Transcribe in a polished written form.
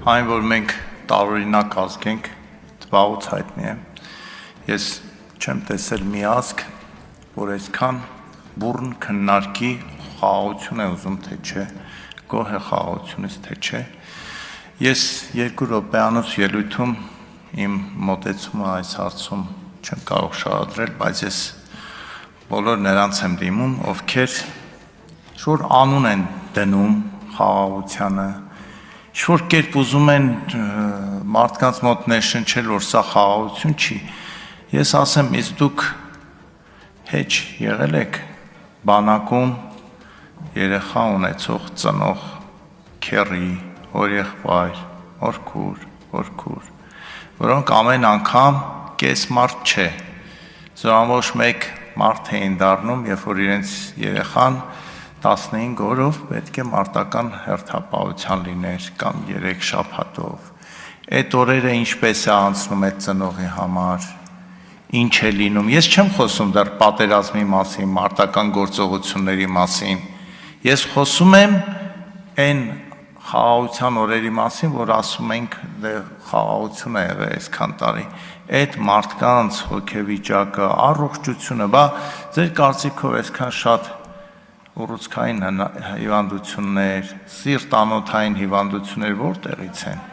Այն, որ մենք տարօրինակ ազգ ենք, վաղուց հայտնի է։ Ես չեմ տեսել մի ազգ, որ այսքան բուռն քննարկի խաղաղություն է ուզում, թե չէ, գոհ է խաղաղությունից, թե չէ։ Ես 2 րոպեանոց ելույթում իմ մոտեցումը այս հարցում չեմ կարող շարադրել, բայց ես բոլոր նրանց եմ դիմում, ովքեր ինչ-որ անուն են դնում խաղաղությանը, ինչ-որ կերպ ուզում են մարդկանց մոտ ներշնչել, որ սա խաղաղություն չի։ Ես ասեմ, իսկ դուք հեչ եղել եք բանակում երեխա ունեցող, ծնող, քեռի, հորեղբայր, հորքուր, որոնք ամեն անգամ կես մարդ չէ, զորամոչ մեկ մարդ էին դառնում, երբ որ իրենց երեխան 15 օրով պետք է մարտական հերթապահության լիներ կամ 3 շաբաթով։ Այդ օրերը ինչպես է անցնում այդ ծնողի համար, ինչ է լինում։ Ես չեմ խոսում դեռ պատերազմի մասին, մարտական գործողությունների մասին։ Ես խոսում եմ այն խաղաղության օրերի մասին, որ ասում ենք խաղաղություն է եղել այսքան տարի։ Այդ մարդկանց հոգեվիճակը, առողջությունը, բա ձեր կարծիքով այսքան շատ ուռուցքային հիվանդություններ, սիրտ-անոթային հիվանդություններ որտեղից են։